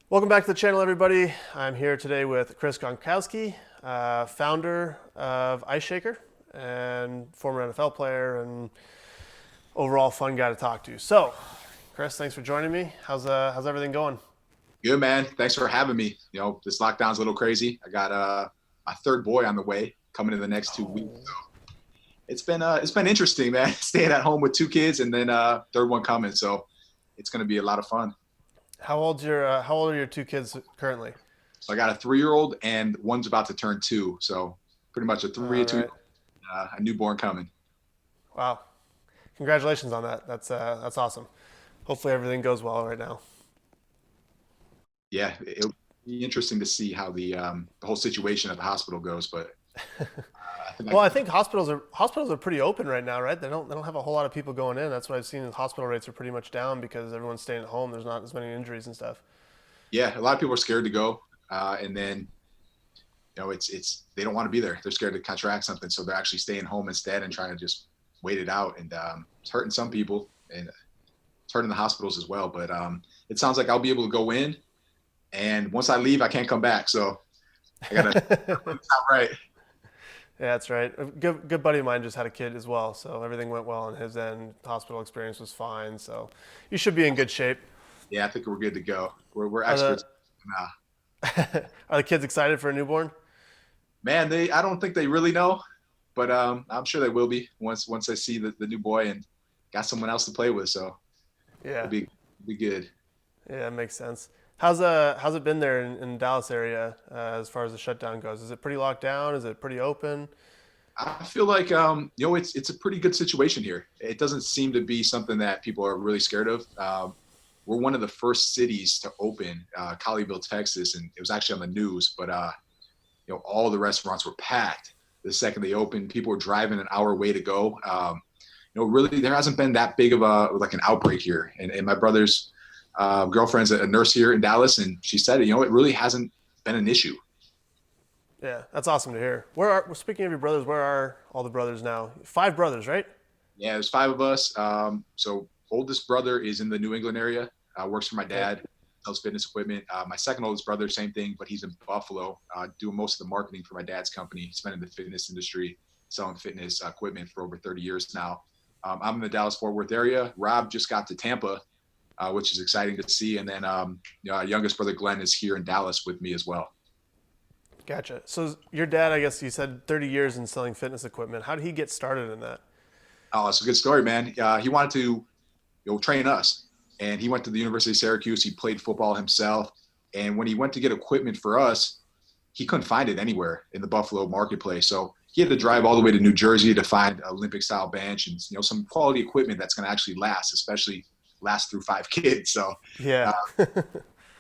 Welcome back to the channel, everybody. I'm here today with Chris Gronkowski, founder of Ice Shaker and former NFL player and overall fun guy to talk to. So, Chris, thanks for joining me. How's everything going? Good, man. Thanks for having me. This lockdown's a little crazy. I got my third boy on the way coming in the next 2 weeks. Oh, So it's been interesting, man. Staying at home with two kids and then third one coming. So it's gonna be a lot of fun. how old are your two kids currently? So I got a 3-year-old and one's about to turn 2. So pretty much a three, All a 2, right. a newborn coming. Wow. Congratulations on that. That's awesome. Hopefully everything goes well right now. Yeah, it'll be interesting to see how the whole situation at the hospital goes. But I think Well, I think hospitals are pretty open right now, right? They don't have a whole lot of people going in. That's what I've seen. Is hospital rates are pretty much down because everyone's staying at home. There's not as many injuries and stuff. yeah, a lot of people are scared to go, and then it's they don't want to be there. They're scared to contract something, so they're actually staying home instead and trying to just wait it out. And it's hurting some people, and it's hurting the hospitals as well. But it sounds like I'll be able to go in, and once I leave, I can't come back. So I gotta it's not right. Yeah, that's right. A good buddy of mine just had a kid as well, so everything went well on his end. Hospital experience was fine, so you should be in good shape. Yeah, I think we're good to go. We're Are experts the now. are the kids excited for a newborn? Man, they I don't think they really know, but I'm sure they will be once I see the new boy and got someone else to play with. So Yeah, it'll be good. yeah, it makes sense. How's it been there in Dallas area as far as the shutdown goes? Is it pretty locked down? Is it pretty open? I feel like it's a pretty good situation here. It doesn't seem to be something that people are really scared of. We're one of the first cities to open, Colleyville, Texas, and it was actually on the news. But all the restaurants were packed the second they opened. People were driving an hour away to go. Really, there hasn't been that big of an outbreak here. And my brother's girlfriend's a nurse here in Dallas, and she said, it really hasn't been an issue. Yeah, that's awesome to hear. Speaking of your brothers, where are all the brothers now? Five brothers, right? Yeah, there's 5 of us. So oldest brother is in the New England area, works for my Okay. dad, sells fitness equipment. My second oldest brother, same thing, but he's in Buffalo, doing most of the marketing for my dad's company. He's been in the fitness industry, selling fitness equipment for over 30 years now. I'm in the Dallas-Fort Worth area. Rob just got to Tampa, which is exciting to see. And then our youngest brother, Glenn, is here in Dallas with me as well. Gotcha. So your dad, I guess you said 30 years in selling fitness equipment. How did he get started in that? Oh, it's a good story, man. He wanted to train us. And he went to the University of Syracuse. He played football himself. And when he went to get equipment for us, he couldn't find it anywhere in the Buffalo marketplace. So he had to drive all the way to New Jersey to find an Olympic style bench and some quality equipment that's going to actually last, especially last through 5 kids. So Yeah. uh,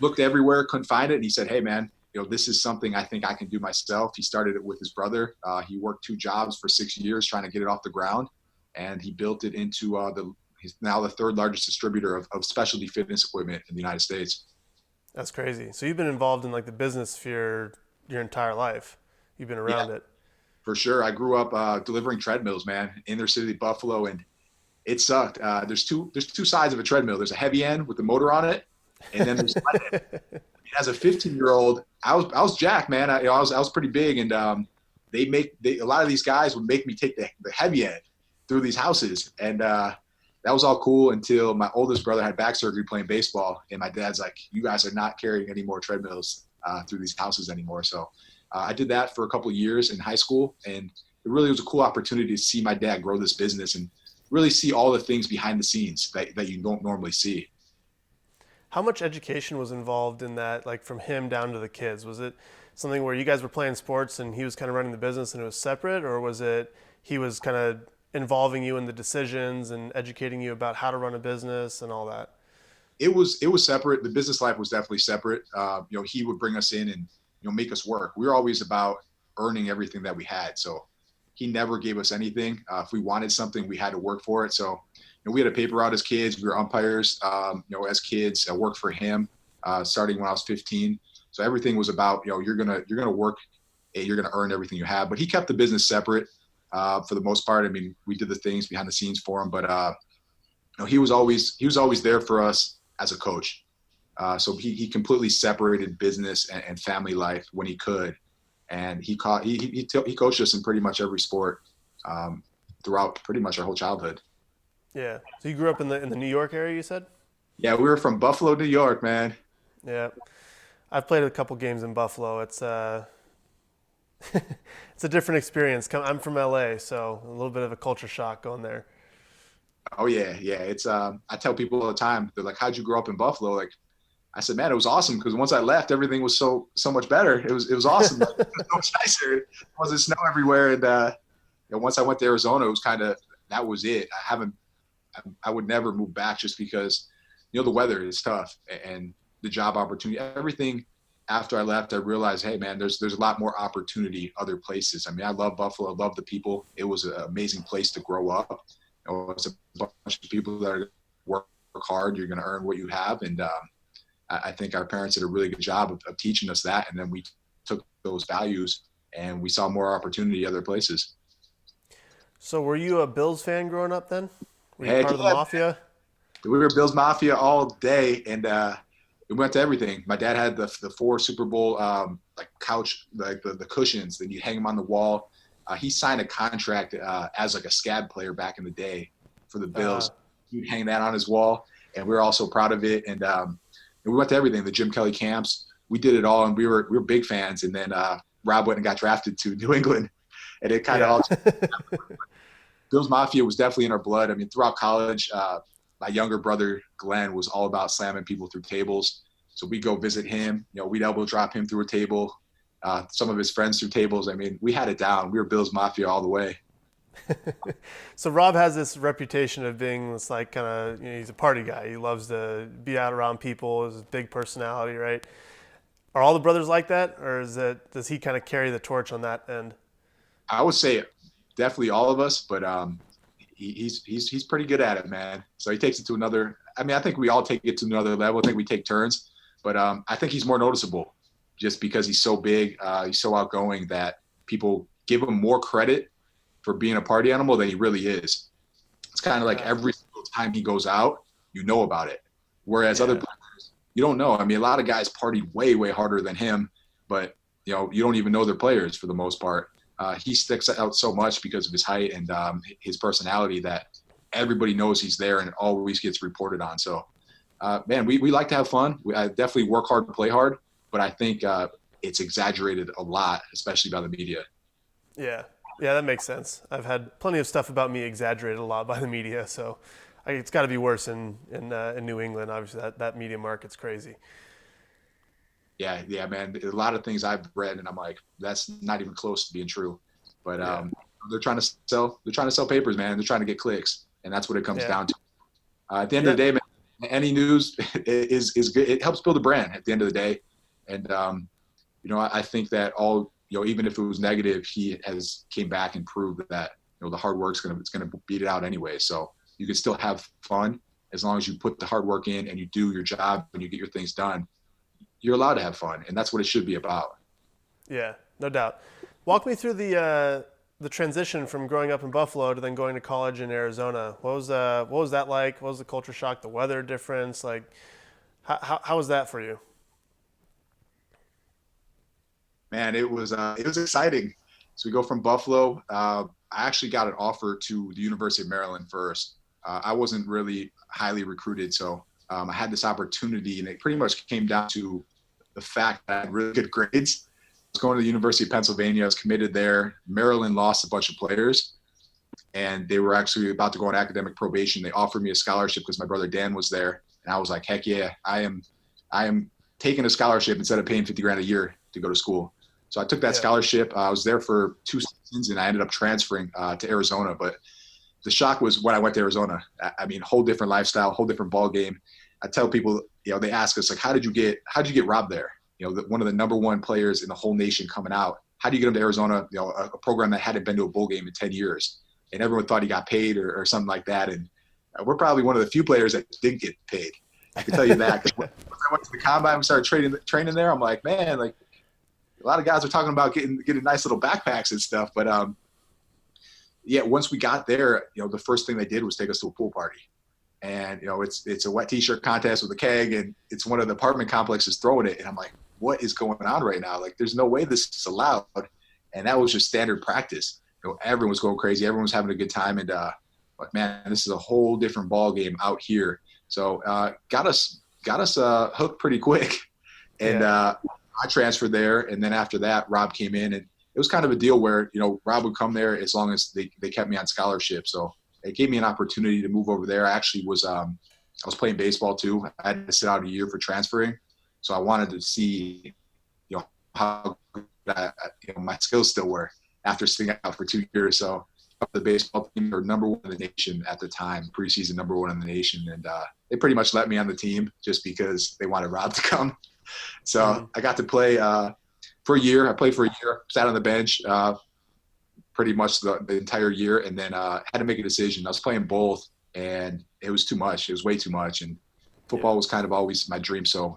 looked everywhere, couldn't find it. And he said, "Hey, man, this is something I think I can do myself." He started it with his brother. He worked 2 jobs for 6 years trying to get it off the ground, and he built it into he's now the third largest distributor of specialty fitness equipment in the United States. That's crazy. So you've been involved in like the business sphere your entire life. You've been Yeah, around it. for sure. I grew up delivering treadmills, man, in their city, Buffalo, and it sucked. There's two sides of a treadmill. There's a heavy end with the motor on it, and then there's as a 15-year-old, I was jacked, man. I was pretty big, and a lot of these guys would make me take the heavy end through these houses, and that was all cool until my oldest brother had back surgery playing baseball, and my dad's like, "You guys are not carrying any more treadmills through these houses anymore." So I did that for a couple of years in high school, and it really was a cool opportunity to see my dad grow this business and really see all the things behind the scenes that you don't normally see. How much education was involved in that, like from him down to the kids? Was it something where you guys were playing sports and he was kind of running the business and it was separate, or was it he was kind of involving you in the decisions and educating you about how to run a business and all that? It was separate. The business life was definitely separate. He would bring us in and make us work. We were always about earning everything that we had. So he never gave us anything. If we wanted something, we had to work for it. So we had a paper route as kids. We were umpires. As kids, I worked for him starting when I was 15. So everything was about you're gonna work, you're gonna earn everything you have. But he kept the business separate for the most part. I mean, we did the things behind the scenes for him, but he was always there for us as a coach. So he completely separated business and family life when he could, and he coached us in pretty much every sport throughout pretty much our whole childhood. Yeah. So you grew up in the New York area, you said? Yeah, we were from Buffalo, New York, man. Yeah. I've played a couple games in Buffalo. It's it's a different experience. I'm from LA, so a little bit of a culture shock going there. Oh yeah, yeah. It's I tell people all the time, they're like, "How'd you grow up in Buffalo?" Like I said, man, it was awesome because once I left, everything was so much better. It was awesome. Like, it was so much nicer. It wasn't snow everywhere, and once I went to Arizona, it was kind of that was it. I would never move back just because the weather is tough and the job opportunity, everything. After I left, I realized, hey man, there's a lot more opportunity other places. I mean, I love Buffalo. I love the people. It was an amazing place to grow up. It's a bunch of people that are work hard. You're going to earn what you have, and I think our parents did a really good job of teaching us that, and then we took those values and we saw more opportunity other places. So were you a Bills fan growing up then? Were you Heck part of the yeah, Mafia? we were Bills Mafia all day, and we went to everything. My dad had the four Super Bowl like couch, like the cushions. Then you hang them on the wall. He signed a contract as like a scab player back in the day for the Uh, Bills. He'd hang that on his wall, and we were all so proud of it. And we went to everything, the Jim Kelly camps. We did it all, and we were big fans. And then Rob went and got drafted to New England, and it kind of yeah. all. Bills Mafia was definitely in our blood. I mean, throughout college, my younger brother Glenn was all about slamming people through tables. So we'd go visit him. We'd elbow drop him through a table. Some of his friends through tables. I mean, we had it down. We were Bills Mafia all the way. So Rob has this reputation of being this like kind of he's a party guy. He loves to be out around people. He's a big personality, right? Are all the brothers like that, or does he kind of carry the torch on that end? I would say definitely all of us, but he's pretty good at it, man. So he takes it to another. I mean, I think we all take it to another level. I think we take turns, but I think he's more noticeable just because he's so big, he's so outgoing that people give him more credit for being a party animal than he really is. It's kind of like Uh, every single time he goes out, you know about it. Whereas other yeah, players, you don't know. I mean, a lot of guys partied way harder than him, but you don't even know they're players for the most part. He sticks out so much because of his height and his personality that everybody knows he's there and it always gets reported on. So, man, we like to have fun. I definitely work hard and play hard, but I think it's exaggerated a lot, especially by the media. yeah, yeah. That makes sense. I've had plenty of stuff about me exaggerated a lot by the media, so it's got to be worse in New England. Obviously, that media market's crazy. Yeah, man. A lot of things I've read, and I'm like, that's not even close to being true. But Yeah, they're trying to sell. They're trying to sell papers, man. They're trying to get clicks, and that's what it comes yeah, down to. At the end of yeah, the day, man, any news is good. It helps build a brand. At the end of the day, and I think that all even if it was negative, he has came back and proved that the hard work's gonna beat it out anyway. So you can still have fun as long as you put the hard work in and you do your job and you get your things done. You're allowed to have fun, and that's what it should be about. yeah. No doubt. Walk me through the transition from growing up in Buffalo to then going to college in Arizona. What was that like? What was the culture shock? The weather difference? Like, how was that for you? Man, it was exciting. So we go from Buffalo. I actually got an offer to the University of Maryland first. I wasn't really highly recruited, so I had this opportunity, and it pretty much came down to the fact that I had really good grades. I was going to the University of Pennsylvania. I was committed there. Maryland lost a bunch of players, and they were actually about to go on academic probation. They offered me a scholarship because my brother Dan was there, and I was like, heck yeah, I am taking a scholarship instead of paying 50 grand a year to go to school. So I took that Yeah, scholarship. I was there for 2 seasons, and I ended up transferring to Arizona. But the shock was when I went to Arizona. I mean, whole different lifestyle, whole different ball game. I tell people, they ask us like, how did you get robbed there? One of the number one players in the whole nation coming out. How do you get him to Arizona? A program that hadn't been to a bowl game in 10 years, and everyone thought he got paid or something like that. And we're probably one of the few players that didn't get paid. I can tell you that because when I went to the combine and started training there, I'm like, man, like a lot of guys are talking about getting nice little backpacks and stuff, but yeah, once we got there, the first thing they did was take us to a pool party. and it's a wet t-shirt contest with a keg, and it's one of the apartment complexes throwing it, and I'm like, what is going on right now? Like, there's no way this is allowed. And that was just standard practice. Everyone was going crazy, everyone was having a good time, and like, man, this is a whole different ball game out here. So got us hooked pretty quick, and I transferred there, and then after that Rob came in, and it was kind of a deal where Rob would come there as long as they kept me on scholarship. So it gave me an opportunity to move over there. I actually was I was playing baseball too. I had to sit out a year for transferring, so I wanted to see how my skills still were after sitting out for 2 years. So the baseball team were number one in the nation at the time, preseason number one in the nation, and they pretty much let me on the team just because they wanted Rob to come. So I got to play for a year. I played for a year, sat on the bench pretty much the entire year, and then had to make a decision. I was playing both, and it was too much. It was way too much, and football was kind of always my dream. So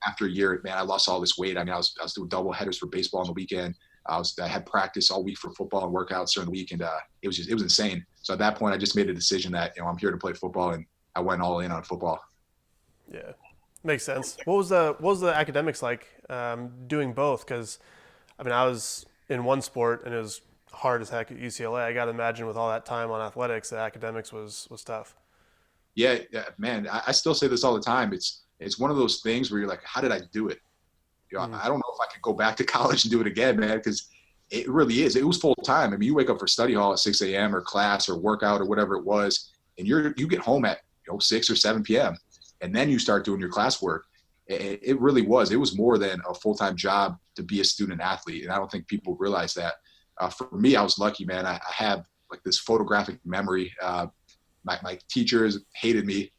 after a year, man, I lost all this weight. I mean, I was doing double headers for baseball on the weekend. I had practice all week for football and workouts during the week, and it was insane. So at that point, I just made a decision that I'm here to play football, and I went all in on football. Yeah, makes sense. What was the academics like doing both? Because I mean, I was in one sport and it was hard as heck at UCLA. I got to imagine with all that time on athletics, the academics was tough. Yeah, man. I still say this all the time. It's one of those things where you're like, how did I do it? I don't know if I could go back to college and do it again, man, because it really is. It was full time. I mean, you wake up for study hall at 6 a.m. or class or workout or whatever it was, and you get home at 6 or 7 p.m. and then you start doing your classwork. It really was. It was more than a full-time job to be a student athlete, and I don't think people realize that. For me, I was lucky, man. I have like this photographic memory. My teachers hated me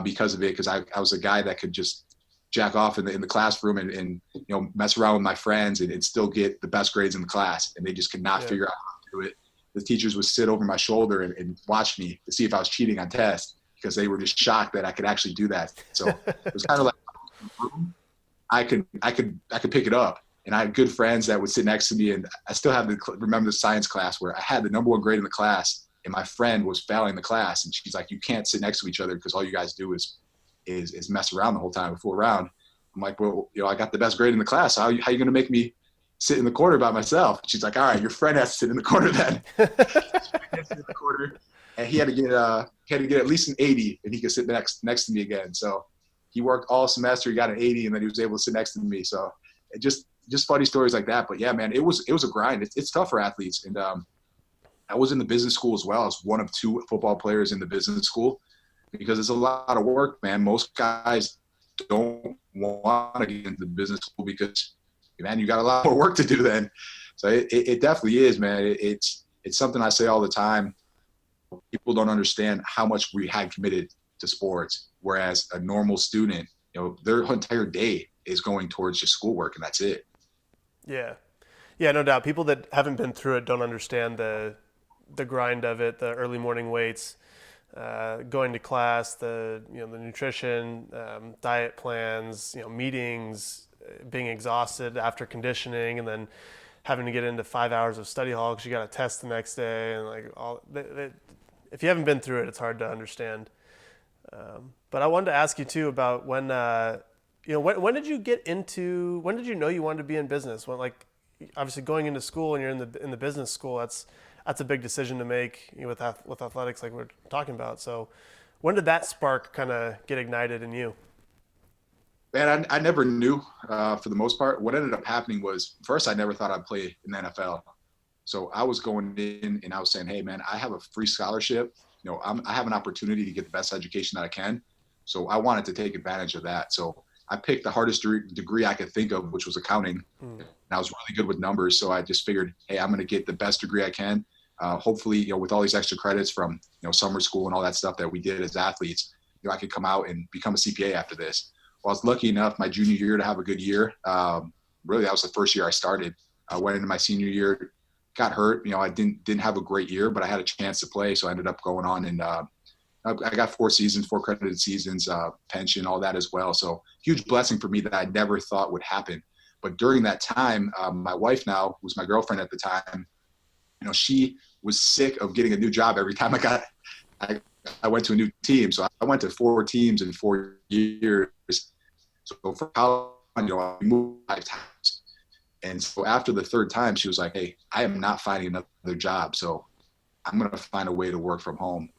because of it, because I was a guy that could just jack off in the classroom and mess around with my friends and still get the best grades in the class, and they just could not figure out how to do it. The teachers would sit over my shoulder and watch me to see if I was cheating on tests, because they were just shocked that I could actually do that. So it was kind of like I could pick it up, and I had good friends that would sit next to me, and I still remember the science class where I had the number one grade in the class, and my friend was failing the class, and she's like, "You can't sit next to each other because all you guys do is mess around the whole time before round." I'm like, "Well, I got the best grade in the class. So how are you going to make me sit in the corner by myself?" She's like, "All right, your friend has to sit in the corner then." In the corner, and he had to get at least an 80, and he could sit next to me again. So he worked all semester. He got an 80, and then he was able to sit next to me. So it just funny stories like that. But yeah, man, it was a grind. It's tough for athletes, and I was in the business school as well. I was one of two football players in the business school, because it's a lot of work, man. Most guys don't want to get into the business school because, man, you got a lot more work to do then. So it definitely is, man. It's something I say all the time. People don't understand how much we had committed to sports, whereas a normal student, their entire day is going towards just schoolwork, and that's it. Yeah, no doubt. People that haven't been through it don't understand the grind of it, the early morning weights, going to class, the nutrition, diet plans, meetings, being exhausted after conditioning, and then having to get into 5 hours of study hall because you got a test the next day, and like if you haven't been through it, it's hard to understand. But I wanted to ask you too about when did you get into? When did you know you wanted to be in business? When, like, obviously going into school and you're in the business school, that's a big decision to make with athletics, like we're talking about. So when did that spark kind of get ignited in you? Man, I never knew for the most part. What ended up happening was, first, I never thought I'd play in the NFL. So I was going in and I was saying, hey, man, I have a free scholarship. I have an opportunity to get the best education that I can. So I wanted to take advantage of that. So I picked the hardest degree I could think of, which was accounting. And I was really good with numbers. So I just figured, hey, I'm going to get the best degree I can. Hopefully, with all these extra credits from, summer school and all that stuff that we did as athletes, I could come out and become a CPA after this. Well, I was lucky enough my junior year to have a good year. Really, that was the first year I started. I went into my senior year, got hurt. I didn't have a great year, but I had a chance to play. So I ended up going on and I got 4 credited seasons, pension, all that as well. So huge blessing for me that I never thought would happen. But during that time, my wife now, who's my girlfriend at the time, she was sick of getting a new job every time I I went to a new team. So I went to 4 teams in 4 years. So for college, I moved 5 times. And so after the third time, she was like, "Hey, I am not finding another job. So I'm going to find a way to work from home."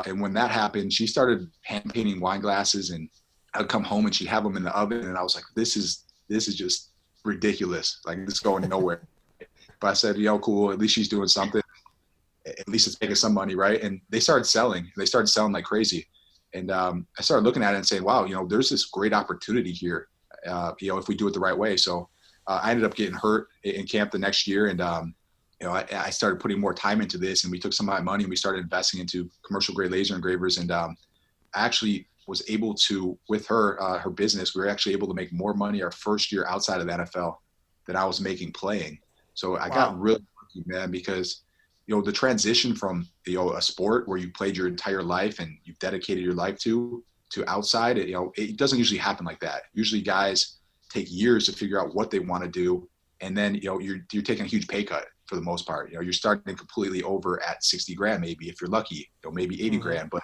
And when that happened, she started hand painting wine glasses, and I'd come home and she'd have them in the oven. And I was like, this is just ridiculous. Like, this is going nowhere. But I said, cool. At least she's doing something. At least it's making some money, right? And they started selling. They started selling like crazy. And I started looking at it and saying, wow, there's this great opportunity here, if we do it the right way. So I ended up getting hurt in camp the next year. And, I started putting more time into this, and we took some of my money and we started investing into commercial grade laser engravers. And I actually was able to, with her business, we were actually able to make more money our first year outside of the NFL than I was making playing. So I got really lucky, man, because the transition from a sport where you played your entire life and you've dedicated your life to outside, it doesn't usually happen like that. Usually guys take years to figure out what they want to do, and then you're taking a huge pay cut for the most part. You're starting completely over at 60 grand, maybe if you're lucky, maybe 80 grand. But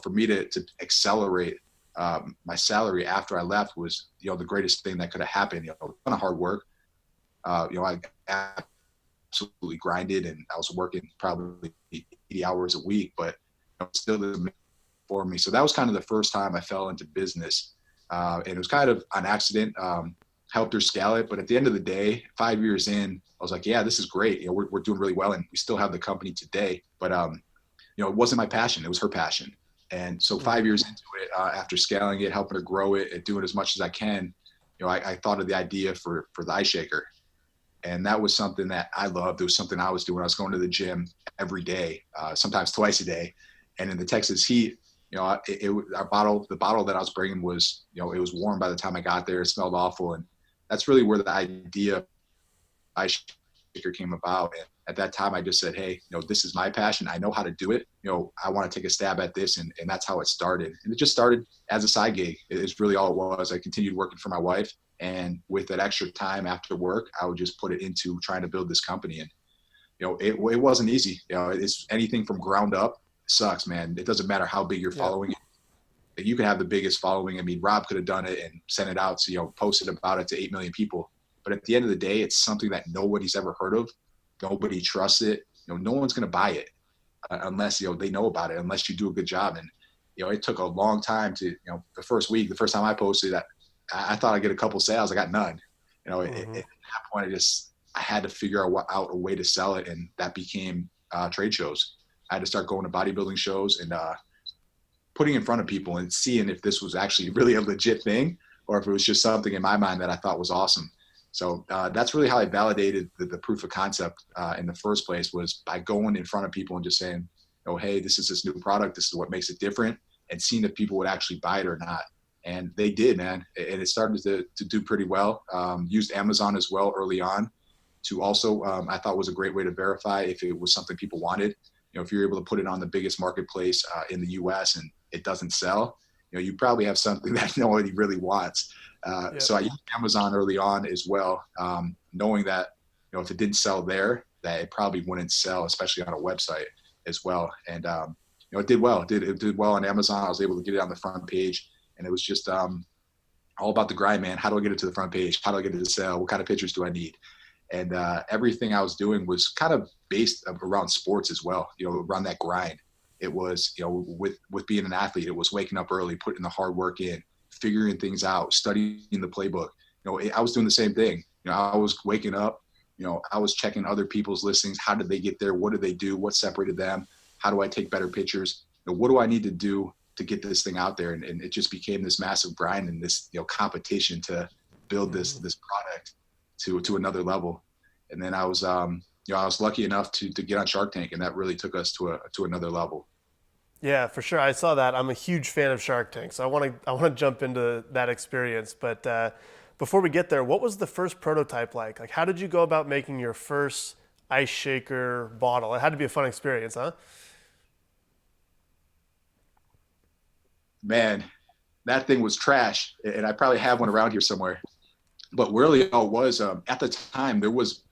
for me to accelerate my salary after I left was the greatest thing that could have happened. A ton of hard work. I absolutely grinded, and I was working probably 80 hours a week, but still didn't for me. So that was kind of the first time I fell into business, and it was kind of an accident. Helped her scale it, but at the end of the day, 5 years in, I was like, yeah, this is great. We're doing really well, and we still have the company today. But it wasn't my passion; it was her passion. And so 5 years into it, after scaling it, helping her grow it, and doing as much as I can, I thought of the idea for the ice shaker. And that was something that I loved. It was something I was doing. I was going to the gym every day, sometimes twice a day. And in the Texas heat, the bottle that I was bringing was, it was warm by the time I got there. It smelled awful. And that's really where the idea of ice shaker came about. And at that time, I just said, hey, this is my passion. I know how to do it. I want to take a stab at this. And that's how it started. And it just started as a side gig. It's really all it was. I continued working for my wife. And with that extra time after work, I would just put it into trying to build this company. And, it wasn't easy. It's anything from ground up. Sucks, man. It doesn't matter how big your following is. You can have the biggest following. I mean, Rob could have done it and sent it out to, posted about it to 8 million people. But at the end of the day, it's something that nobody's ever heard of. Nobody trusts it. No one's going to buy it unless, they know about it, unless you do a good job. And, it took a long time to, the first time I posted that, I thought I'd get a couple sales. I got none. At that point, I had to figure out a way to sell it. And that became trade shows. I had to start going to bodybuilding shows and putting in front of people and seeing if this was actually really a legit thing, or if it was just something in my mind that I thought was awesome. So that's really how I validated the proof of concept in the first place, was by going in front of people and just saying, hey, this is this new product. This is what makes it different, and seeing if people would actually buy it or not. And they did, man. And it started to do pretty well. Used Amazon as well early on to also, I thought was a great way to verify if it was something people wanted. If you're able to put it on the biggest marketplace in the US and it doesn't sell, you probably have something that nobody really wants. So I used Amazon early on as well, knowing that, if it didn't sell there, that it probably wouldn't sell, especially on a website as well. And, it did well. It did well on Amazon. I was able to get it on the front page. And it was just all about the grind, man. How do I get it to the front page? How do I get it to sell? What kind of pictures do I need? And everything I was doing was kind of based around sports as well, around that grind. It was, with being an athlete, it was waking up early, putting the hard work in, figuring things out, studying the playbook. I was doing the same thing. I was waking up, I was checking other people's listings. How did they get there? What did they do? What separated them? How do I take better pictures? What do I need to do to get this thing out there? And it just became this massive grind and this, competition to build this product to another level. And then I was, I was lucky enough to get on Shark Tank, and that really took us to another level. Yeah, for sure. I saw that. I'm a huge fan of Shark Tank, so I want to jump into that experience. But before we get there, what was the first prototype like? Like, how did you go about making your first ice shaker bottle? It had to be a fun experience, huh? Man, that thing was trash, and I probably have one around here somewhere. But really, all it was, at the time, there was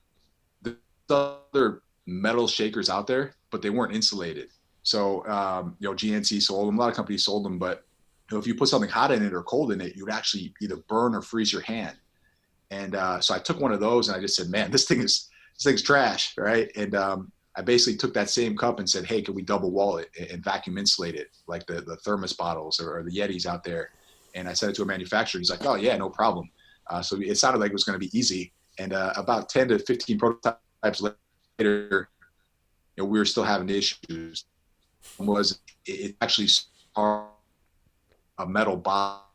the other metal shakers out there, but they weren't insulated. So, GNC sold them. A lot of companies sold them, but if you put something hot in it or cold in it, you would actually either burn or freeze your hand. And so I took one of those and I just said, man, this thing's trash, right? And I basically took that same cup and said, hey, can we double wall it and vacuum insulate it like the thermos bottles or the Yetis out there? And I sent it to a manufacturer. He's like, oh yeah, no problem. So it sounded like it was going to be easy. And about 10 to 15 prototypes later, we were still having issues. It actually a metal bottle.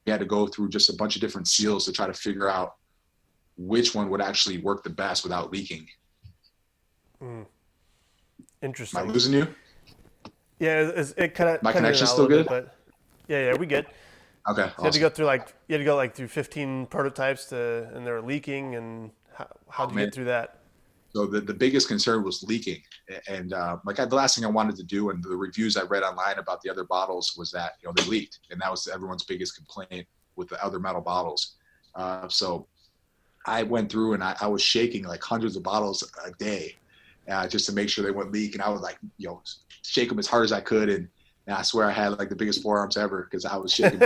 We had to go through just a bunch of different seals to try to figure out which one would actually work the best without leaking. Interesting. Am I losing you? Yeah, it kind of. My connection's still good? But yeah, we good. Okay. So awesome. you had to go through 15 prototypes and they were leaking, and how did you get through that? So the biggest concern was leaking, and the last thing I wanted to do, and the reviews I read online about the other bottles was that they leaked, and that was everyone's biggest complaint with the other metal bottles. So I went through and I was shaking like hundreds of bottles a day, just to make sure they wouldn't leak, and I would shake them as hard as I could, and I swear I had like the biggest forearms ever because I was shaking.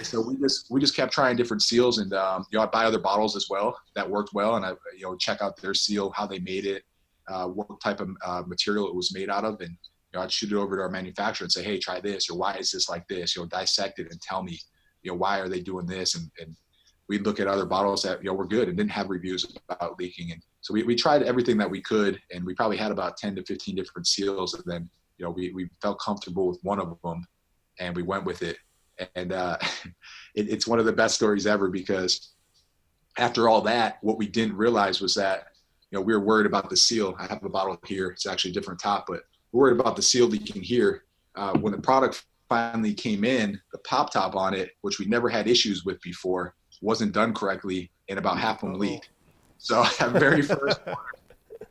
So we just kept trying different seals, and I'd buy other bottles as well that worked well, and I check out their seal, how they made it, what type of material it was made out of, and I'd shoot it over to our manufacturer and say, hey, try this, or why is this like this? Dissect it and tell me, why are they doing this? And we'd look at other bottles that were good and didn't have reviews about leaking, and so we tried everything that we could, and we probably had about 10 to 15 different seals, and then we felt comfortable with one of them, and we went with it. And it's one of the best stories ever, because after all that, what we didn't realize was that, we were worried about the seal. I have a bottle here. It's actually a different top, but we're worried about the seal leaking here. When the product finally came in, the pop top on it, which we never had issues with before, wasn't done correctly, and about half of them leaked. So that very first one,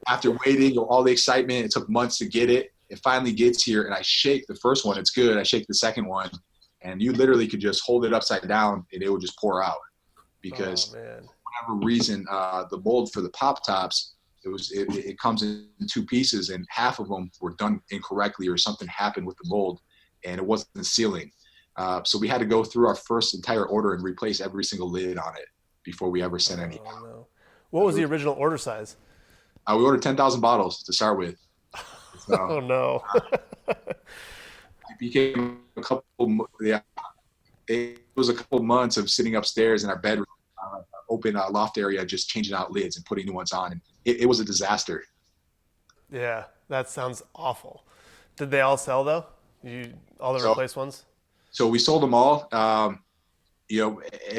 after waiting, all the excitement, it took months to get it. It finally gets here, and I shake the first one. It's good. I shake the second one, and you literally could just hold it upside down and it would just pour out, because for whatever reason, the mold for the pop tops, it comes in two pieces, and half of them were done incorrectly, or something happened with the mold and it wasn't sealing. So we had to go through our first entire order and replace every single lid on it before we ever sent any out. No. What was the original order size? We ordered 10,000 bottles to start with. So, oh no. It became it was a couple months of sitting upstairs in our bedroom, open loft area, just changing out lids and putting new ones on. And it was a disaster. Yeah, that sounds awful. Did they all sell though? All the replaced ones? So we sold them all. And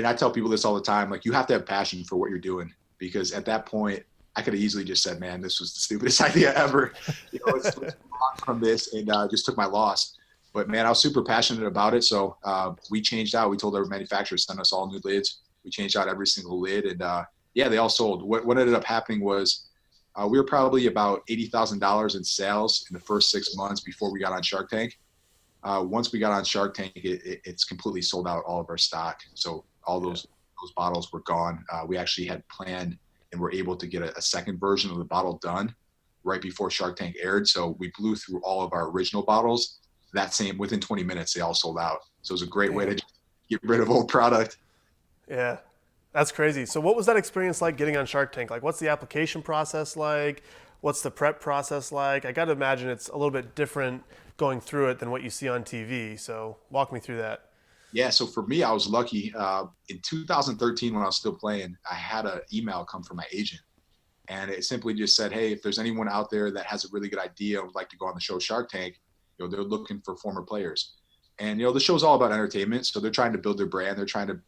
I tell people this all the time, like, you have to have passion for what you're doing, because at that point I could have easily just said, man, this was the stupidest idea ever. Let's move on from this, and just took my loss. But man, I was super passionate about it. So we changed out. We told our manufacturer to send us all new lids. We changed out every single lid, and they all sold. What ended up happening was we were probably about $80,000 in sales in the first 6 months before we got on Shark Tank. Once we got on Shark Tank, it's completely sold out all of our stock. So all those bottles were gone. We actually had planned and were able to get a second version of the bottle done right before Shark Tank aired. So we blew through all of our original bottles. Within 20 minutes, they all sold out. So it was a great way to just get rid of old product. Yeah, that's crazy. So what was that experience like getting on Shark Tank? Like, what's the application process like? What's the prep process like? I got to imagine it's a little bit different going through it than what you see on TV. So walk me through that. Yeah, so for me, I was lucky. In 2013, when I was still playing, I had an email come from my agent. And it simply just said, hey, if there's anyone out there that has a really good idea and would like to go on the show Shark Tank, they're looking for former players. And, the show's all about entertainment. So they're trying to build their brand. They're trying to,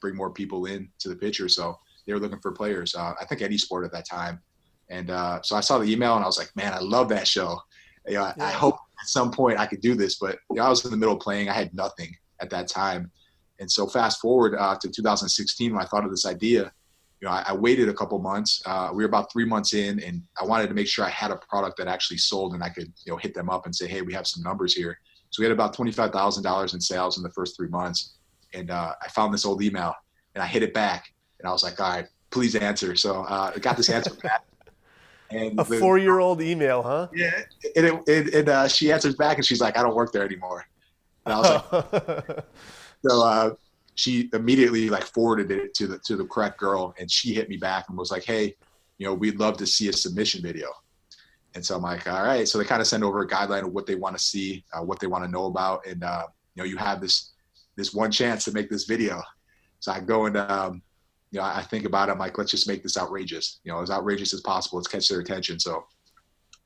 bring more people in to the picture. So they were looking for players. I think any sport at that time. And so I saw the email and I was like, man, I love that show. I hope at some point I could do this. But I was in the middle of playing. I had nothing at that time. And so fast forward to 2016, when I thought of this idea, I waited a couple months. We were about 3 months in, and I wanted to make sure I had a product that actually sold, and I could, hit them up and say, hey, we have some numbers here. So we had about $25,000 in sales in the first 3 months. And I found this old email, and I hit it back, and I was like, all right, please answer. So I got this answer back. And A 4-year-old email, huh? yeah, she answers back and she's like, I don't work there anymore. And I was like, so she immediately like forwarded it to the correct girl, and she hit me back and was like, hey, we'd love to see a submission video. And so I'm like, all right. So they kind of send over a guideline of what they want to see, what they want to know about, and you have this one chance to make this video. So I go and I think about it. I'm like, let's just make this outrageous, as outrageous as possible. Let's catch their attention. So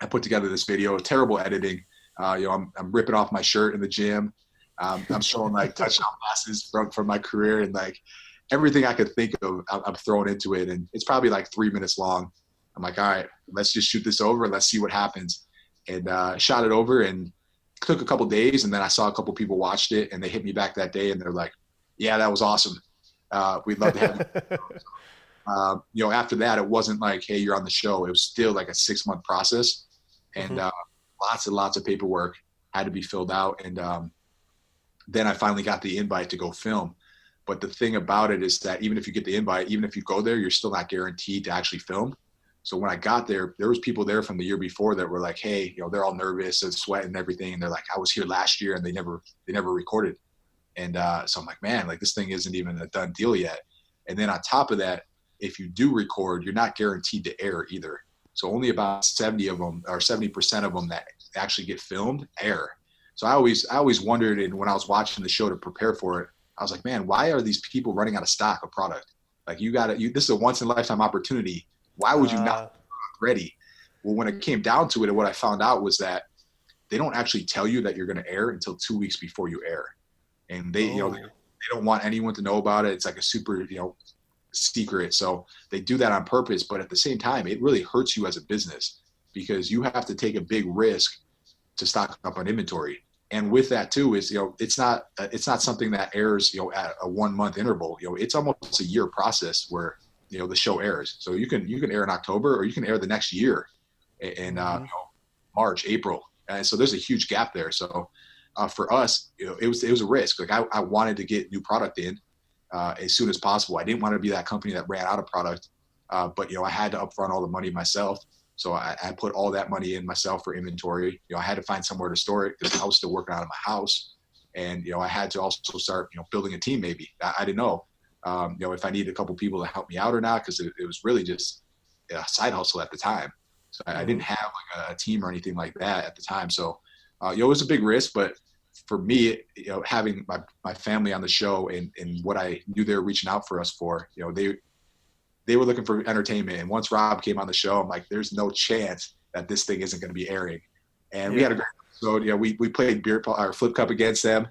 I put together this video, terrible editing. I'm ripping off my shirt in the gym. I'm showing like touchdown passes from my career, and like everything I could think of, I'm throwing into it. And it's probably like 3 minutes long. I'm like, all right, let's just shoot this over and let's see what happens. And shot it over, and it took a couple days. And then I saw a couple people watched it, and they hit me back that day, and they're like, yeah, that was awesome. We'd love to have you. After that, it wasn't like, hey, you're on the show. It was still like a 6-month process, and lots and lots of paperwork had to be filled out. And then I finally got the invite to go film. But the thing about it is that even if you get the invite, even if you go there, you're still not guaranteed to actually film. So when I got there, there was people there from the year before that were like, hey, they're all nervous and sweating and everything. And they're like, I was here last year and they never recorded. And so I'm like, man, like this thing isn't even a done deal yet. And then on top of that, if you do record, you're not guaranteed to air either. So only about 70% of them that actually get filmed air. So I always wondered, and when I was watching the show to prepare for it, I was like, man, why are these people running out of stock of product? Like this is a once in a lifetime opportunity. Why would you not be ready? Well, when it came down to it, and what I found out was that they don't actually tell you that you're going to air until 2 weeks before you air. And they don't want anyone to know about it. It's like a super, secret. So they do that on purpose. But at the same time, it really hurts you as a business because you have to take a big risk to stock up on inventory. And with that too is, it's not something that airs, at a 1 month interval. It's almost a year process where, the show airs. So you can air in October, or you can air the next year in March, April. And so there's a huge gap there. So for us, it was a risk. Like I wanted to get new product in as soon as possible. I didn't want to be that company that ran out of product, but I had to upfront all the money myself. So I put all that money in myself for inventory. I had to find somewhere to store it because I was still working out of my house, and I had to also start building a team. Maybe I didn't know if I needed a couple people to help me out or not, because it was really just a side hustle at the time. So I didn't have like a team or anything like that at the time. So it was a big risk, but for me, having my family on the show and what I knew they were reaching out for us for, they were looking for entertainment. And once Rob came on the show, I'm like, there's no chance that this thing isn't going to be airing. And we had a great episode. We played flip cup against them,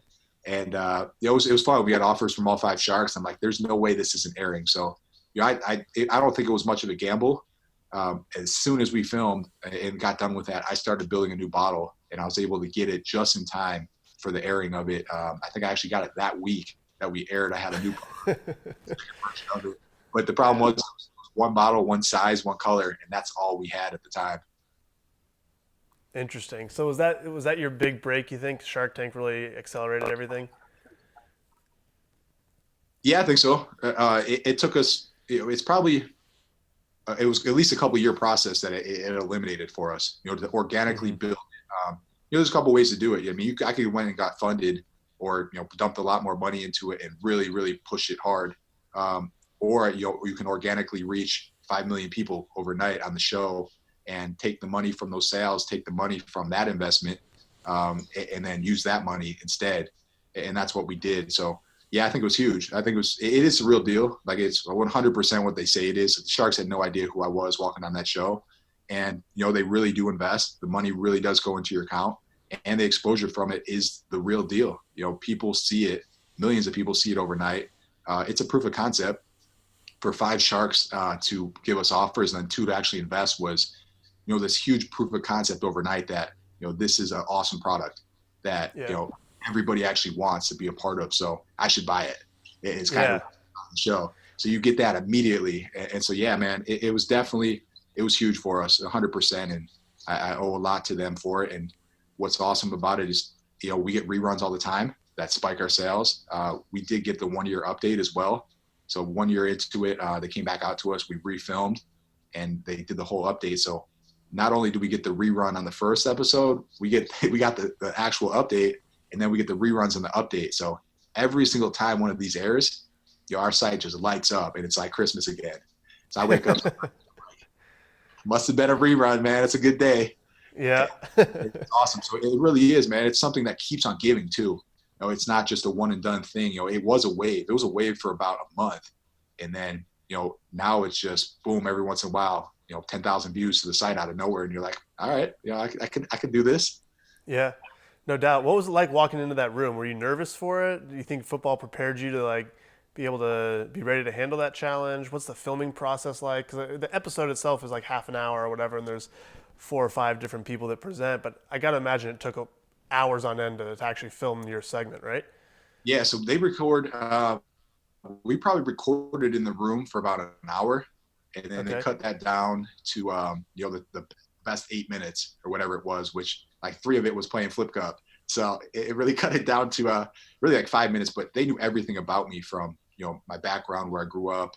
and it was fun. We had offers from all 5 sharks. I'm like, there's no way this isn't airing. So I don't think it was much of a gamble. As soon as we filmed and got done with that, I started building a new bottle, and I was able to get it just in time for the airing of it. I think I actually got it that week that we aired. I had a new bottle. But the problem was one bottle, one size, one color, and that's all we had at the time. Interesting. So was that your big break, you think? Shark Tank really accelerated everything? Yeah, I think so. It took us, it's probably, it was at least a couple year process that it eliminated for us, to organically build. There's a couple ways to do it. I mean, I could went and got funded, or, dumped a lot more money into it and really, really push it hard. Or you can organically reach 5 million people overnight on the show and take the money from those sales, take the money from that investment, and then use that money instead. And that's what we did. So yeah, I think it was huge. I think it is a real deal. Like it's 100% what they say it is. The Sharks had no idea who I was walking on that show. And, they really do invest. The money really does go into your account, and the exposure from it is the real deal. People see it. Millions of people see it overnight. It's a proof of concept. For 5 sharks to give us offers and then 2 to actually invest was, this huge proof of concept overnight that, this is an awesome product that, everybody actually wants to be a part of. So I should buy it. It's kind of the show. So you get that immediately. And so, yeah, man, it was huge for us 100%. And I owe a lot to them for it. And what's awesome about it is, we get reruns all the time that spike our sales. We did get the 1-year update as well. So 1 year into it, they came back out to us. We refilmed, and they did the whole update. So not only do we get the rerun on the first episode, we got the actual update, and then we get the reruns on the update. So every single time one of these airs, our site just lights up, and it's like Christmas again. So I wake up, must have been a rerun, man. It's a good day. Yeah. It's awesome. So it really is, man. It's something that keeps on giving too. It's not just a one and done thing. It was a wave. It was a wave for about a month, and then now it's just boom every once in a while. 10,000 views to the site out of nowhere, and you're like, all right, I can do this. Yeah. No doubt. What was it like walking into that room? Were you nervous for it? Do you think football prepared you to like be able to be ready to handle that challenge? What's the filming process like? Because the episode itself is like half an hour or whatever, and there's 4 or 5 different people that present. But I got to imagine it took hours on end to actually film your segment, right? Yeah. So they record. We probably recorded in the room for about an hour, and then Okay. they cut that down to the best 8 minutes or whatever it was, which like 3 of it was playing flip cup. So it really cut it down to really like 5 minutes. But they knew everything about me, from my background, where I grew up,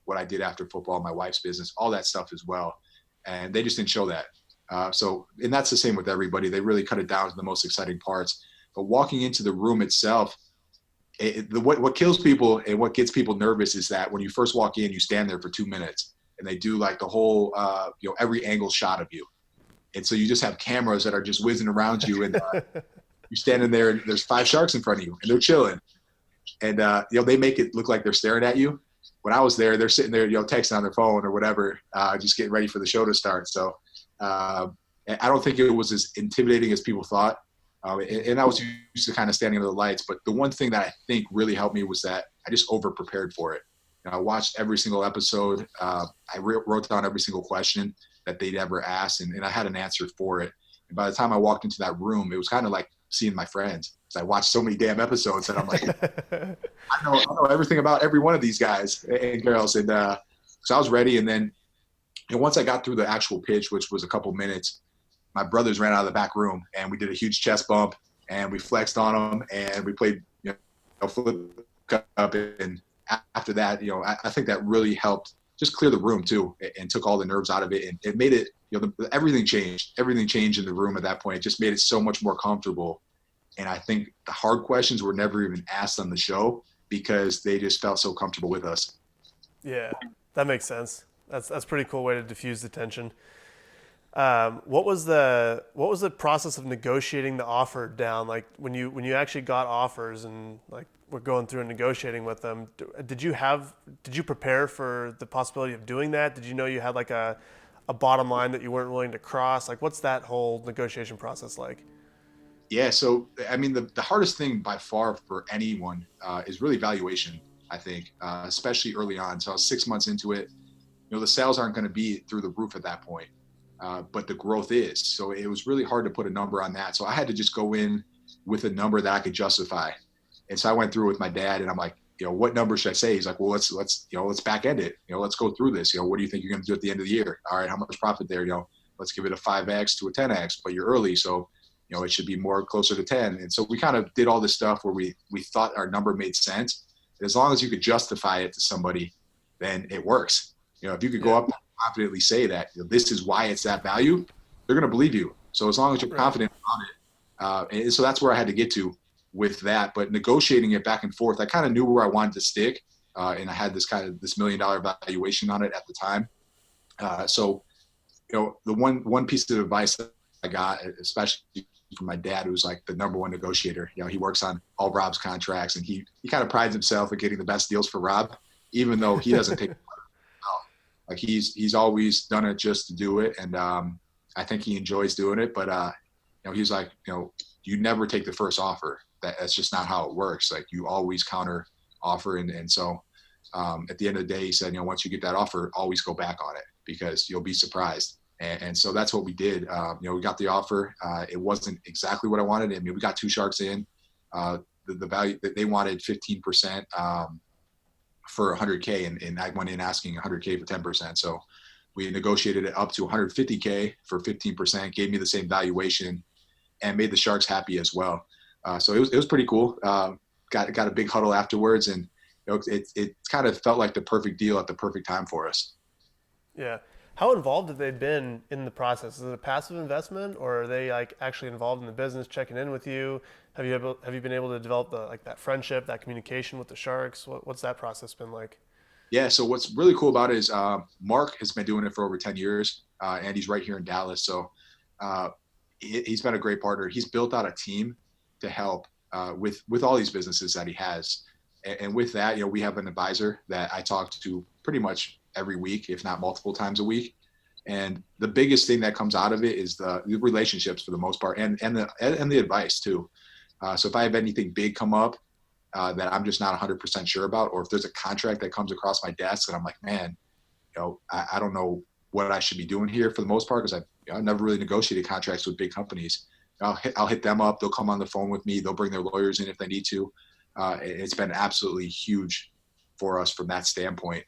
what I did after football, my wife's business, all that stuff as well. And they just didn't show that. And that's the same with everybody. They really cut it down to the most exciting parts. But walking into the room itself, what kills people and what gets people nervous is that when you first walk in, you stand there for 2 minutes, and they do like the whole, every angle shot of you. And so you just have cameras that are just whizzing around you, and you're standing there, and there's 5 sharks in front of you, and they're chilling. And, they make it look like they're staring at you. When I was there, they're sitting there, texting on their phone or whatever, just getting ready for the show to start. So I don't think it was as intimidating as people thought. And I was used to kind of standing under the lights. But the one thing that I think really helped me was that I just over-prepared for it. I watched every single episode. I wrote down every single question that they'd ever asked, and I had an answer for it. And by the time I walked into that room, it was kind of like seeing my friends. I watched so many damn episodes that I'm like, I know everything about every one of these guys and girls. And so I was ready. And then once I got through the actual pitch, which was a couple minutes, my brothers ran out of the back room, and we did a huge chest bump, and we flexed on them, and we played flip cup. And after that, I think that really helped just clear the room too, and took all the nerves out of it. And it made it, everything changed. Everything changed in the room at that point. It just made it so much more comfortable. And I think the hard questions were never even asked on the show because they just felt so comfortable with us. Yeah, that makes sense. That's a pretty cool way to diffuse the tension. What was the process of negotiating the offer down? Like when you actually got offers and like were going through and negotiating with them, did you prepare for the possibility of doing that? Did you know you had like a bottom line that you weren't willing to cross? Like what's that whole negotiation process like? Yeah. So, I mean, the hardest thing by far for anyone is really valuation, I think, especially early on. So I was 6 months into it. The sales aren't going to be through the roof at that point, but the growth is. So it was really hard to put a number on that. So I had to just go in with a number that I could justify. And so I went through with my dad, and I'm like, what number should I say? He's like, well, let's back end it. Let's go through this. What do you think you're going to do at the end of the year? All right, how much profit there? Let's give it a 5X to a 10X, but you're early. So, it should be more closer to 10. And so we kind of did all this stuff where we thought our number made sense. As long as you could justify it to somebody, then it works. If you could go up and confidently say that this is why it's that value, they're going to believe you. So as long as you're confident about it. And so that's where I had to get to with that. But negotiating it back and forth, I kind of knew where I wanted to stick. And I had this $1 million valuation on it at the time. So the one piece of advice that I got, especially from my dad, who was like the number one negotiator. He works on all Rob's contracts, and he kind of prides himself at getting the best deals for Rob, even though he doesn't take like he's always done it just to do it. And I think he enjoys doing it, but he's like, you never take the first offer. That's just not how it works. Like you always counter offer. And so at the end of the day, he said, once you get that offer, always go back on it because you'll be surprised. And so that's what we did. We got the offer. It wasn't exactly what I wanted. I mean, we got 2 sharks in. The value that they wanted 15% for 100K, and I went in asking 100K for 10%. So we negotiated it up to 150K for 15%. Gave me the same valuation, and made the sharks happy as well. So it was pretty cool. Got a big huddle afterwards, and it kind of felt like the perfect deal at the perfect time for us. Yeah. How involved have they been in the process? Is it a passive investment, or are they like actually involved in the business, checking in with you? Have you been able to develop that friendship, that communication with the Sharks? What's that process been like? Yeah. So what's really cool about it is Mark has been doing it for over 10 years, and he's right here in Dallas. So uh, he's been a great partner. He's built out a team to help with all these businesses that he has. And with that, we have an advisor that I talk to pretty much every week, if not multiple times a week. And the biggest thing that comes out of it is the relationships for the most part, and the advice too. So if I have anything big come up that I'm just not 100% sure about, or if there's a contract that comes across my desk and I'm like, man, I don't know what I should be doing here for the most part, because I've never really negotiated contracts with big companies. I'll hit them up. They'll come on the phone with me. They'll bring their lawyers in if they need to. It's been absolutely huge for us from that standpoint.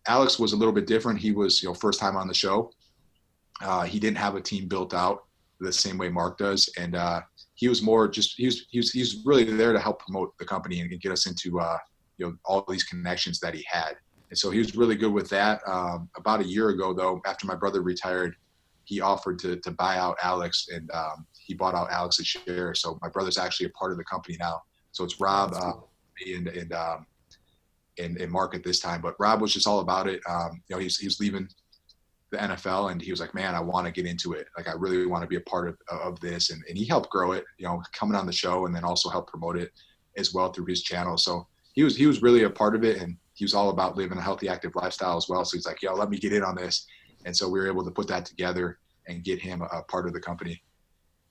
Alex was a little bit different. He was, first time on the show. He didn't have a team built out the same way Mark does, and he was more just he's really there to help promote the company and get us into all these connections that he had. And so he was really good with that. About a year ago, though, after my brother retired, he offered to buy out Alex, and he bought out Alex's share. So my brother's actually a part of the company now. So it's Rob, me, and Mark at this time. But Rob was just all about it. He's leaving the NFL, and he was like, man, I want to get into it. Like, I really want to be a part of this. And he helped grow it, coming on the show, and then also helped promote it as well through his channel. So he was really a part of it, and he was all about living a healthy, active lifestyle as well. So he's like, let me get in on this. And so we were able to put that together and get him a part of the company.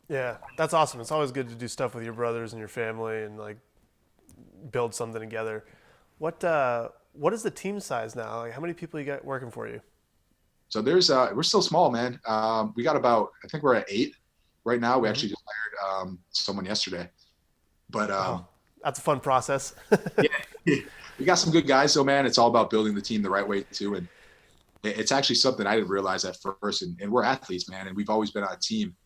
Yeah, that's awesome. It's always good to do stuff with your brothers and your family and like build something together. What is the team size now? Like, how many people you got working for you? So we're still small, man. We got I think we're at 8 right now. We Mm-hmm. actually just hired someone yesterday, but Oh, that's a fun process. yeah, we got some good guys. So man, it's all about building the team the right way too. And it's actually something I didn't realize at first. And we're athletes, man, and we've always been on a team.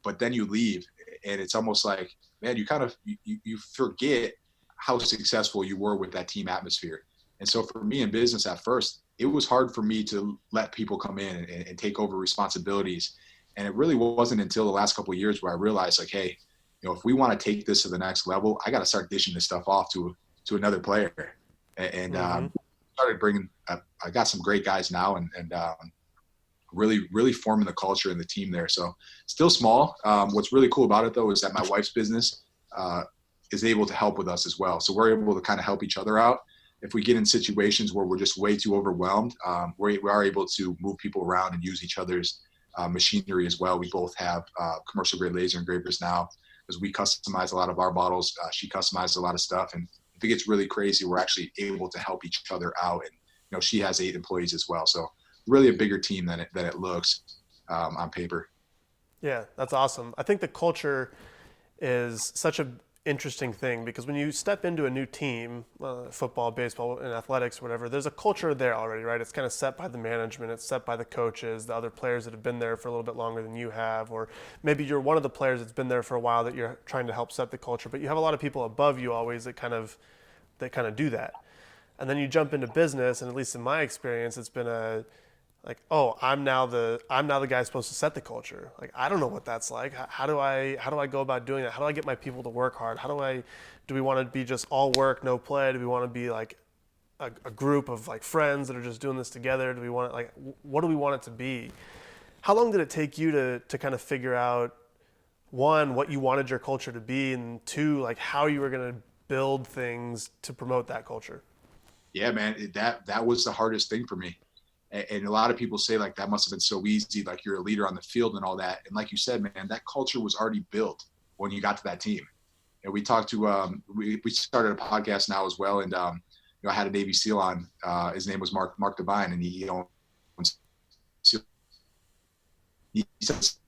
But then you leave, and it's almost like, man, you kind of you forget how successful you were with that team atmosphere. And so for me in business at first, it was hard for me to let people come in and take over responsibilities. And it really wasn't until the last couple of years where I realized, like, hey, if we want to take this to the next level, I got to start dishing this stuff off to another player. And Mm-hmm. started bringing. I got some great guys now, and really forming the culture and the team there. So still small. What's really cool about it though is that my wife's business is able to help with us as well. So we're able to kind of help each other out. If we get in situations where we're just way too overwhelmed, we are able to move people around and use each other's machinery as well. We both have commercial grade laser engravers now, because we customize a lot of our bottles. She customizes a lot of stuff. And if it gets really crazy, we're actually able to help each other out. And, she has 8 employees as well. So really a bigger team than it looks on paper. Yeah, that's awesome. I think the culture is such a interesting thing because when you step into a new team, football, baseball, and athletics, or whatever, there's a culture there already, right? It's kind of set by the management, it's set by the coaches, the other players that have been there for a little bit longer than you have, or maybe you're one of the players that's been there for a while that you're trying to help set the culture, but you have a lot of people above you always that kind of do that. And then you jump into business, and at least in my experience, it's been like, oh, I'm now the guy supposed to set the culture. Like, I don't know what that's like. How do I go about doing that? How do I get my people to work hard? Do we want to be just all work, no play? Do we want to be like a group of like friends that are just doing this together? Do we want like, what do we want it to be? How long did it take you to kind of figure out, one, what you wanted your culture to be, and two, like how you were going to build things to promote that culture? Yeah, man, that was the hardest thing for me. And a lot of people say like that must have been so easy, like you're a leader on the field and all that. And like you said, man, that culture was already built when you got to that team. And we talked to we started a podcast now as well, and I had a Navy SEAL on. His name was Mark Devine, and he owns SEAL. He says,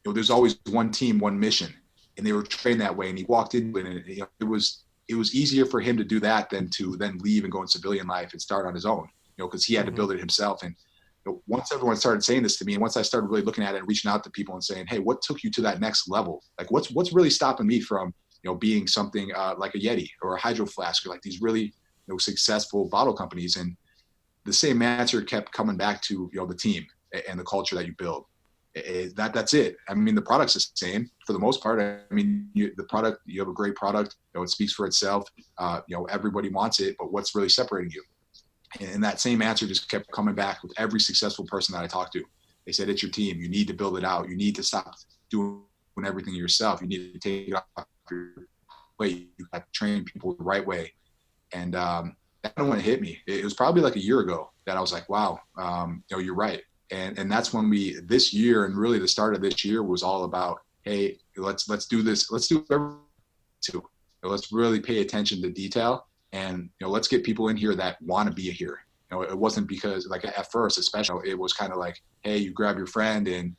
there's always one team, one mission, and they were trained that way. And he walked into it, and it was easier for him to do that than to then leave and go in civilian life and start on his own, because he had to build it himself. And once everyone started saying this to me, and once I started really looking at it and reaching out to people and saying, hey, what took you to that next level? Like what's really stopping me from, being something like a Yeti or a Hydro Flask, or like these really, successful bottle companies. And the same answer kept coming back to, the team and the culture that you build. That's it. I mean, the product's the same for the most part. I mean, the product, you have a great product, it speaks for itself. Everybody wants it, but what's really separating you? And that same answer just kept coming back with every successful person that I talked to. They said, it's your team. You need to build it out. You need to stop doing everything yourself. You need to take it off your plate. You got to train people the right way. And that one hit me. It was probably like a year ago that I was like, wow, you're right. And that's when this year, and really the start of this year, was all about, hey, let's do this. Let's do everything. Let's really pay attention to detail. And, let's get people in here that want to be here. It wasn't because, like, at first, especially, it was kind of like, hey, you grab your friend and,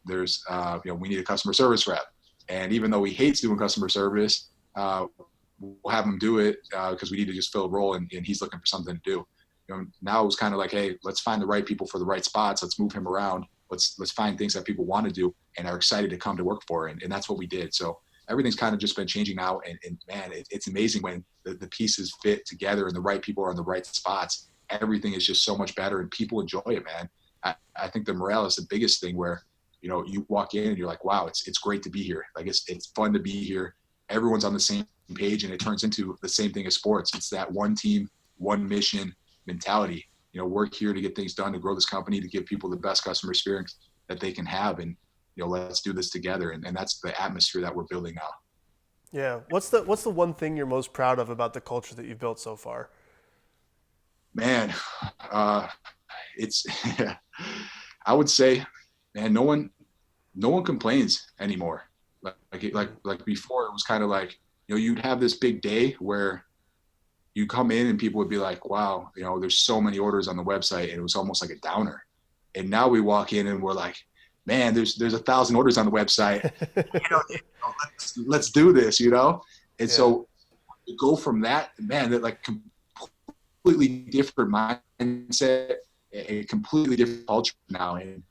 there's, we need a customer service rep. And even though he hates doing customer service, we'll have him do it because we need to just fill a role, and he's looking for something to do. Now it was kind of like, hey, let's find the right people for the right spots. Let's move him around. Let's find things that people want to do and are excited to come to work for. And that's what we did. So everything's kind of just been changing now. And man, it's amazing when the pieces fit together and the right people are in the right spots. Everything is just so much better and people enjoy it, man. I think the morale is the biggest thing where, you walk in and you're like, wow, it's great to be here. Like it's fun to be here. Everyone's on the same page, and it turns into the same thing as sports. It's that one team, one mission mentality. We're here to get things done, to grow this company, to give people the best customer experience that they can have. And, let's do this together. And that's the atmosphere that we're building now. Yeah. What's the one thing you're most proud of about the culture that you've built so far? Man, it's, I would say, man, no one complains anymore. Like before, it was kind of like, you'd have this big day where you come in and people would be like, wow, there's so many orders on the website, and it was almost like a downer. And now we walk in and we're like, man, there's 1,000 orders on the website. Let's do this, And so you go from that, man, that like completely different mindset, a completely different culture now. And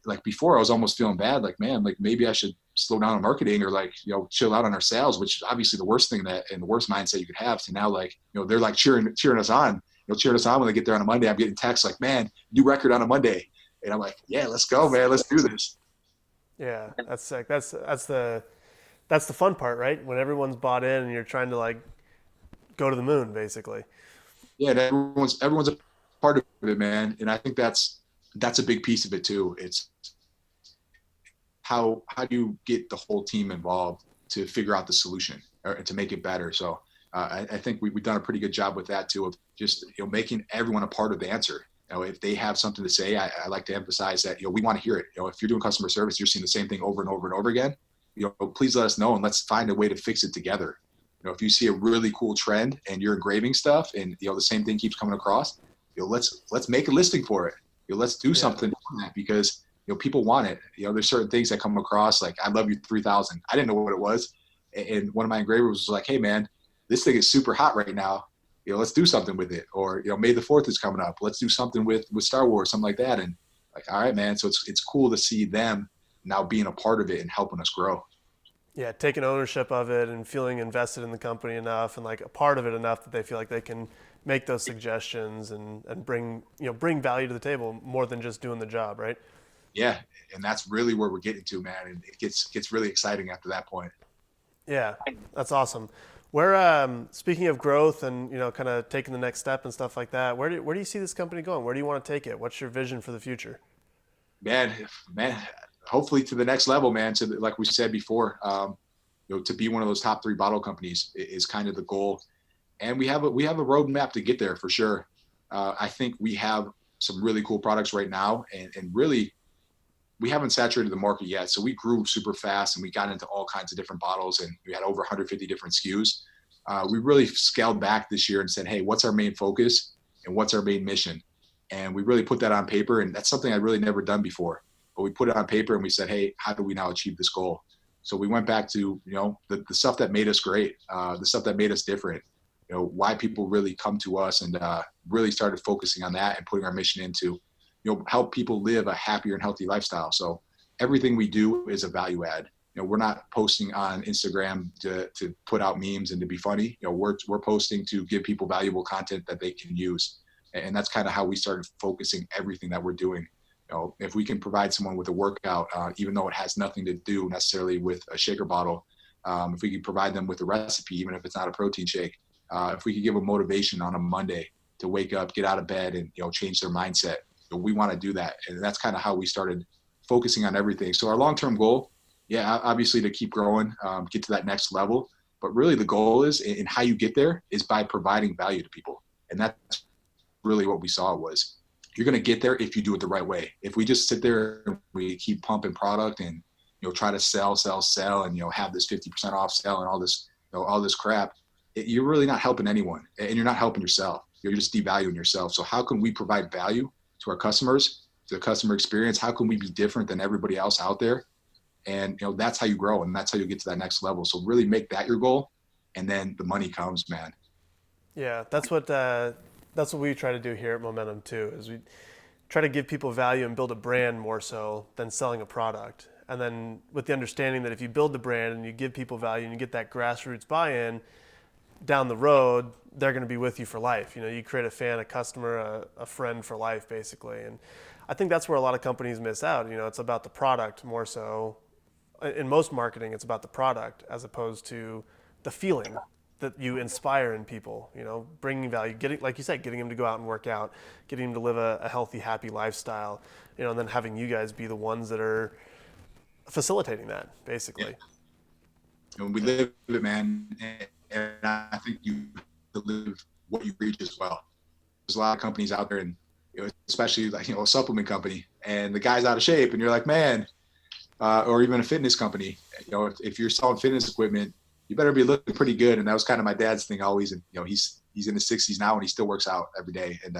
like before, I was almost feeling bad, like, man, like maybe I should slow down on marketing or like, chill out on our sales, which is obviously the worst thing and the worst mindset you could have. To now, like, they're like cheering us on, cheering us on when they get there on a Monday. I'm getting texts like, man, new record on a Monday. And I'm like, yeah, let's go, man. Let's do this. Yeah, that's sick. That's the fun part, right? When everyone's bought in and you're trying to like go to the moon, basically. Yeah, and everyone's a part of it, man. And I think that's a big piece of it too. It's how do you get the whole team involved to figure out the solution or to make it better. So I think we've done a pretty good job with that too, of just making everyone a part of the answer. If they have something to say, I like to emphasize that, we want to hear it. If you're doing customer service, you're seeing the same thing over and over and over again, please let us know and let's find a way to fix it together. If you see a really cool trend and you're engraving stuff and, the same thing keeps coming across, let's make a listing for it. Let's do something on that because, people want it. There's certain things that come across, like, I love you 3000. I didn't know what it was. And one of my engravers was like, hey man, this thing is super hot right now. Let's do something with it. Or, May the 4th is coming up. Let's do something with Star Wars, something like that. And like, all right, man. So it's cool to see them now being a part of it and helping us grow. Yeah, taking ownership of it and feeling invested in the company enough and like a part of it enough that they feel like they can make those suggestions and bring value to the table more than just doing the job, right? Yeah, and that's really where we're getting to, man. And it gets really exciting after that point. Yeah, that's awesome. Where, speaking of growth and kind of taking the next step and stuff like that, where do you see this company going? Where do you want to take it? What's your vision for the future? Man, hopefully to the next level, man. So like we said before, to be one of those top 3 bottle companies is kind of the goal, and we have a roadmap to get there for sure. I think we have some really cool products right now, and really we haven't saturated the market yet. So we grew super fast and we got into all kinds of different bottles and we had over 150 different SKUs. We really scaled back this year and said, hey, what's our main focus and what's our main mission? And we really put that on paper, and that's something I'd really never done before. But we put it on paper and we said, hey, how do we now achieve this goal? So we went back to, the stuff that made us great, the stuff that made us different, why people really come to us, and really started focusing on that and putting our mission into, help people live a happier and healthy lifestyle. So everything we do is a value add. We're not posting on Instagram to put out memes and to be funny. We're posting to give people valuable content that they can use. And that's kind of how we started focusing everything that we're doing. If we can provide someone with a workout, even though it has nothing to do necessarily with a shaker bottle, if we can provide them with a recipe, even if it's not a protein shake, if we could give them motivation on a Monday to wake up, get out of bed, and change their mindset, we want to do that. And that's kind of how we started focusing on everything. So our long-term goal, obviously to keep growing, get to that next level. But really the goal is, and how you get there, is by providing value to people. And that's really what we saw was, you're going to get there if you do it the right way. If we just sit there and we keep pumping product and try to sell and have this 50% off sale and all this crap, you're really not helping anyone, and you're not helping yourself. You're just devaluing yourself. So how can we provide value to our customers, to the customer experience? How can we be different than everybody else out there? And that's how you grow, and that's how you get to that next level. So really make that your goal, and then the money comes, man. Yeah, that's what we try to do here at Momentum too, is we try to give people value and build a brand more so than selling a product. And then with the understanding that if you build the brand and you give people value and you get that grassroots buy-in, down the road, they're going to be with you for life. You create a fan, a customer, a friend for life, basically. And I think that's where a lot of companies miss out. It's about the product more so. In most marketing, it's about the product as opposed to the feeling that you inspire in people, bringing value, like you said, getting them to go out and work out, getting them to live a healthy, happy lifestyle, and then having you guys be the ones that are facilitating that, basically. Yeah. And we live it, man. And I think you live what you preach as well. There's a lot of companies out there, and especially like a supplement company, and the guy's out of shape, and you're like, man, or even a fitness company. If you're selling fitness equipment, you better be looking pretty good. And that was kind of my dad's thing always. And he's in his 60s now, and he still works out every day. And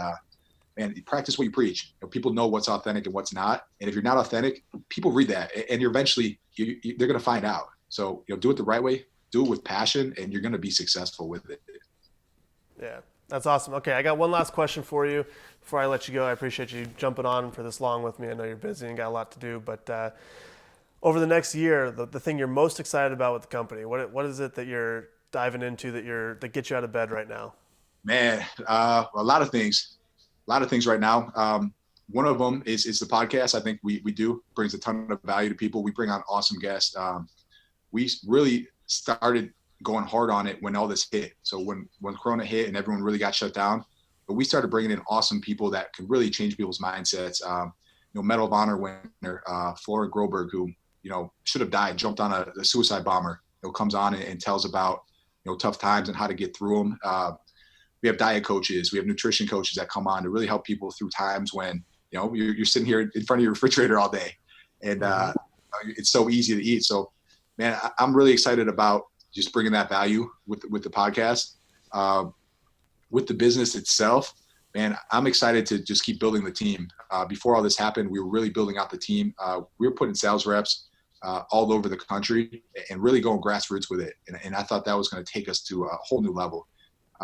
man, you practice what you preach. People know what's authentic and what's not. And if you're not authentic, people read that, and you're eventually they're going to find out. So do it the right way. Do it with passion, and you're going to be successful with it. Yeah, that's awesome. Okay, I got one last question for you before I let you go. I appreciate you jumping on for this long with me. I know you're busy and got a lot to do, but over the next year, the thing you're most excited about with the company, what is it that you're diving into that gets you out of bed right now? Man, a lot of things right now. One of them is the podcast. I think we do brings a ton of value to people. We bring on awesome guests. We really started going hard on it when all this hit. So when Corona hit and everyone really got shut down, but we started bringing in awesome people that could really change people's mindsets. Medal of Honor winner, Flora Groberg, who, should have died, jumped on a suicide bomber, comes on and tells about, tough times and how to get through them. We have diet coaches, we have nutrition coaches that come on to really help people through times when, you're sitting here in front of your refrigerator all day, and it's so easy to eat. So, man, I'm really excited about just bringing that value with the podcast. With the business itself, man, I'm excited to just keep building the team. Before all this happened, we were really building out the team. We were putting sales reps all over the country and really going grassroots with it. And I thought that was going to take us to a whole new level.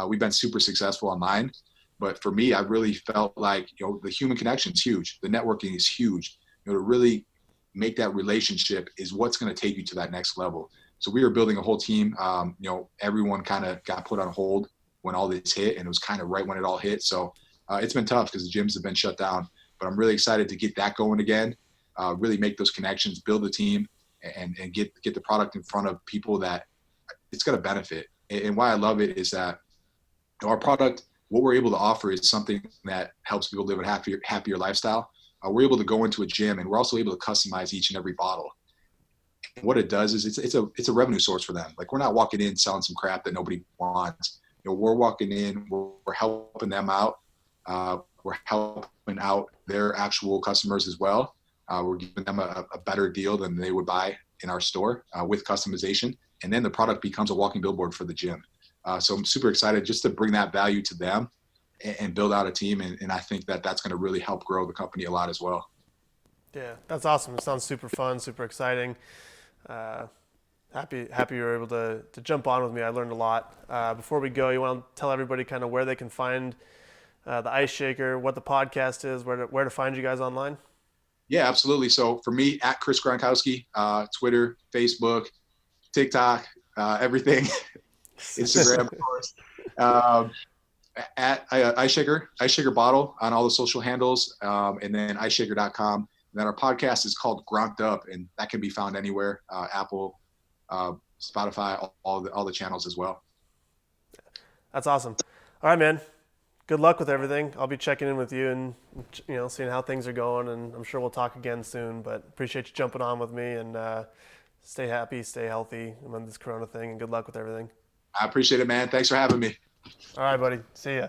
We've been super successful online, but for me, I really felt like, the human connection is huge. The networking is huge. To really make that relationship is what's going to take you to that next level. So we were building a whole team. Everyone kind of got put on hold when all this hit, and it was kind of right when it all hit. So it's been tough because the gyms have been shut down, but I'm really excited to get that going again, really make those connections, build the team, and get the product in front of people that it's going to benefit. And why I love it is that our product, what we're able to offer is something that helps people live a happier lifestyle. We're able to go into a gym, and we're also able to customize each and every bottle. And what it does is it's a revenue source for them. Like, we're not walking in selling some crap that nobody wants. We're walking in, we're helping them out. We're helping out their actual customers as well. We're giving them a better deal than they would buy in our store with customization. And then the product becomes a walking billboard for the gym. So I'm super excited just to bring that value to them and build out a team. And I think that's going to really help grow the company a lot as well. Yeah, that's awesome. It sounds super fun, super exciting. Happy you were able to jump on with me. I learned a lot. Before we go, you want to tell everybody kind of where they can find the Ice Shaker, what the podcast is, where to find you guys online? Yeah, absolutely. So for me, at Chris Gronkowski, Twitter, Facebook, TikTok, everything, Instagram, of course. at Ice Shaker Bottle on all the social handles, and then iceshaker.com. And then our podcast is called Gronked Up, and that can be found anywhere, Apple, Spotify, all the channels as well. That's awesome. All right, man. Good luck with everything. I'll be checking in with you and seeing how things are going, and I'm sure we'll talk again soon. But appreciate you jumping on with me, and stay happy, stay healthy on this Corona thing, and good luck with everything. I appreciate it, man. Thanks for having me. All right, buddy. See ya.